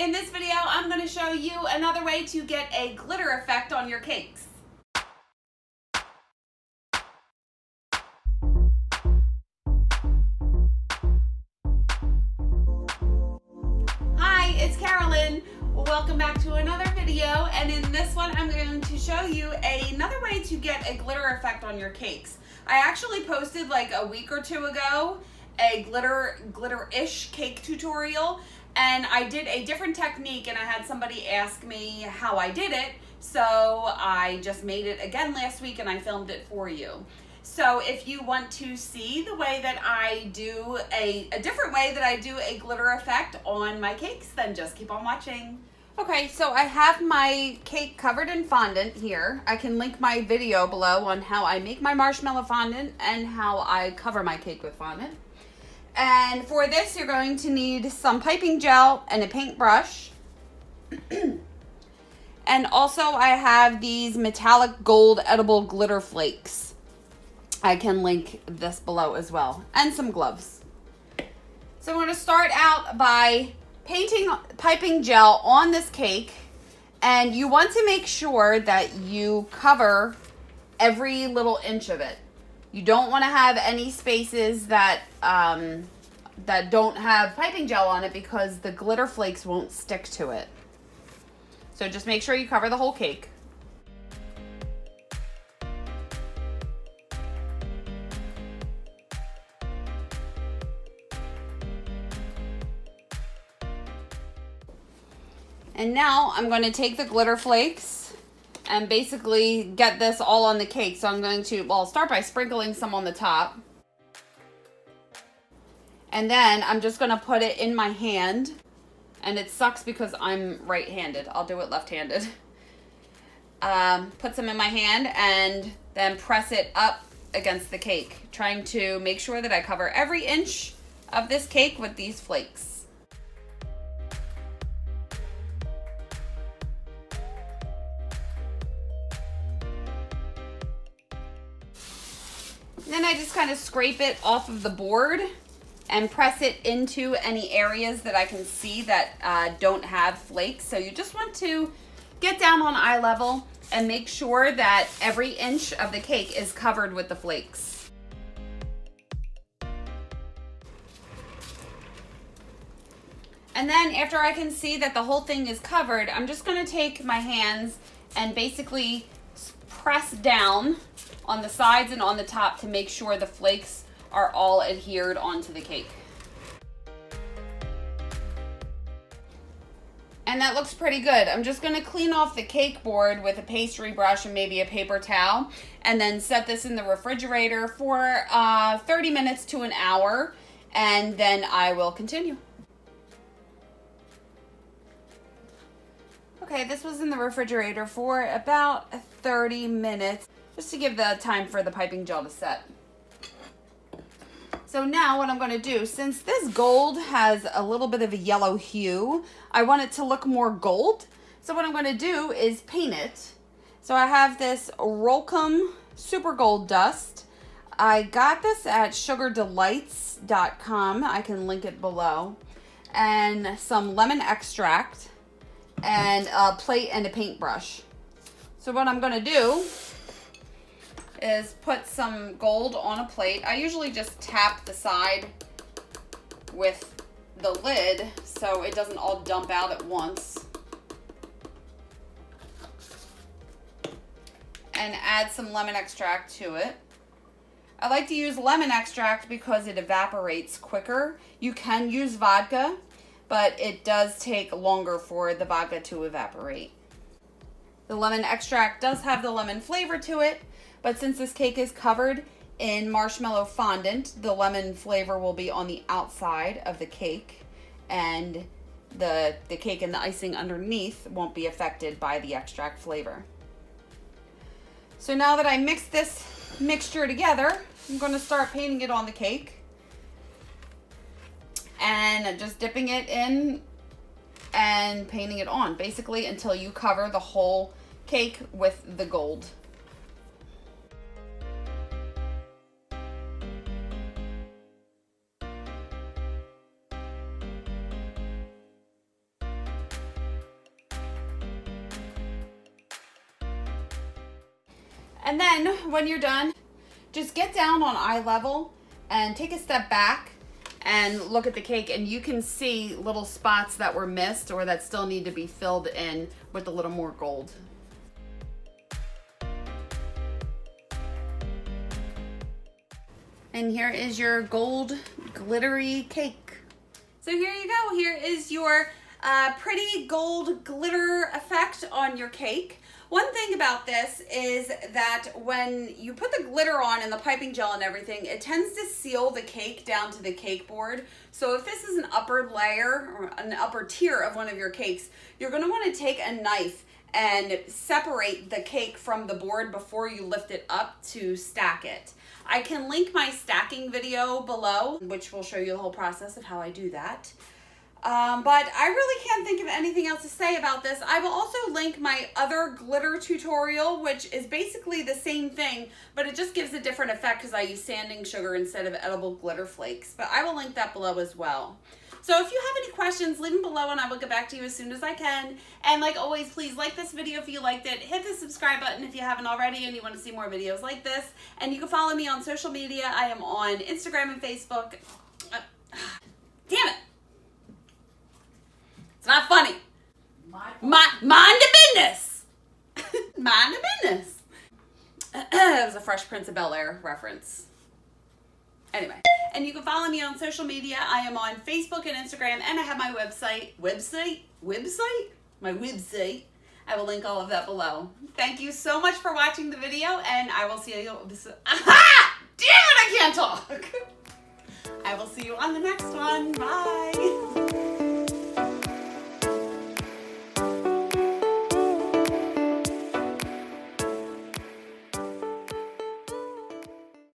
In this video, I'm going to show you another way to get a glitter effect on your cakes. Hi, it's Karolyn. Welcome back to another video, and in this one I'm going to show you another way to get a glitter effect on your cakes. I actually posted like a week or two ago a glitter-ish cake tutorial, and I did a different technique, and I had somebody ask me how I did it, so I just made it again last week and I filmed it for you. So if you want to see the way that I do a different way that I do a glitter effect on my cakes, then just keep on watching. Okay, so I have my cake covered in fondant here. I can link my video below on how I make my marshmallow fondant and how I cover my cake with fondant. And for this, you're going to need some piping gel and a paintbrush. And also I have these metallic gold edible glitter flakes. I can link this below as well. And some gloves. So I'm going to start out by painting piping gel on this cake. And you want to make sure that you cover every little inch of it. You don't want to have any spaces that don't have piping gel on it, because the glitter flakes won't stick to it. So just make sure you cover the whole cake. And now I'm going to take the glitter flakes and basically get this all on the cake. So I'm going to, well, start by sprinkling some on the top. And then I'm just going to put it in my hand. And it sucks because I'm right-handed. I'll do it left-handed. Put some in my hand and then press it up against the cake, trying to make sure that I cover every inch of this cake with these flakes. Then I just kind of scrape it off of the board and press it into any areas that I can see that don't have flakes. So you just want to get down on eye level and make sure that every inch of the cake is covered with the flakes. And then after I can see that the whole thing is covered, I'm just going to take my hands and basically press down on the sides and on the top to make sure the flakes are all adhered onto the cake. And that looks pretty good. I'm just going to clean off the cake board with a pastry brush and maybe a paper towel, and then set this in the refrigerator for 30 minutes to an hour, and then I will continue. Okay, this was in the refrigerator for about 30 minutes, just to give the time for the piping gel to set. So now what I'm going to do, since this gold has a little bit of a yellow hue, I want it to look more gold. So what I'm going to do is paint it. So I have this Rolcom Super Gold Dust. I got this at sugardelights.com. I can link it below. And some lemon extract and a plate and a paintbrush. So what I'm going to do is put some gold on a plate. I usually just tap the side with the lid so it doesn't all dump out at once. And add some lemon extract to it. I like to use lemon extract because it evaporates quicker. You can use vodka, but it does take longer for the vodka to evaporate. The lemon extract does have the lemon flavor to it, but since this cake is covered in marshmallow fondant, the lemon flavor will be on the outside of the cake, and the cake and the icing underneath won't be affected by the extract flavor. So now that I mixed this mixture together, I'm going to start painting it on the cake. And just dipping it in and painting it on, basically until you cover the whole cake with the gold. And then when you're done, just get down on eye level and take a step back and look at the cake, and you can see little spots that were missed or that still need to be filled in with a little more gold. And here is your gold glittery cake. So here you go. Here is your pretty gold glitter effect on your cake. One thing about this is that when you put the glitter on and the piping gel and everything, it tends to seal the cake down to the cake board. So if this is an upper layer or an upper tier of one of your cakes, you're going to want to take a knife and separate the cake from the board before you lift it up to stack it. I can link my stacking video below, which will show you the whole process of how I do that. But I really can't think of anything else to say about this. I will also link my other glitter tutorial, which is basically the same thing, but it just gives a different effect because I use sanding sugar instead of edible glitter flakes. But I will link that below as well. So if you have any questions, leave them below and I will get back to you as soon as I can. And like always, please like this video if you liked it. Hit the subscribe button if you haven't already and you want to see more videos like this. And you can follow me on social media. I am on Instagram and Facebook. Damn it. It's not funny. Mind the business. Mind the business. That was a Fresh Prince of Bel-Air reference. Anyway, and you can follow me on social media. I am on Facebook and Instagram, and I have my website. My website. I will link all of that below. Thank you so much for watching the video, and I will see you. Aha! Damn it, I can't talk. I will see you on the next one. Bye.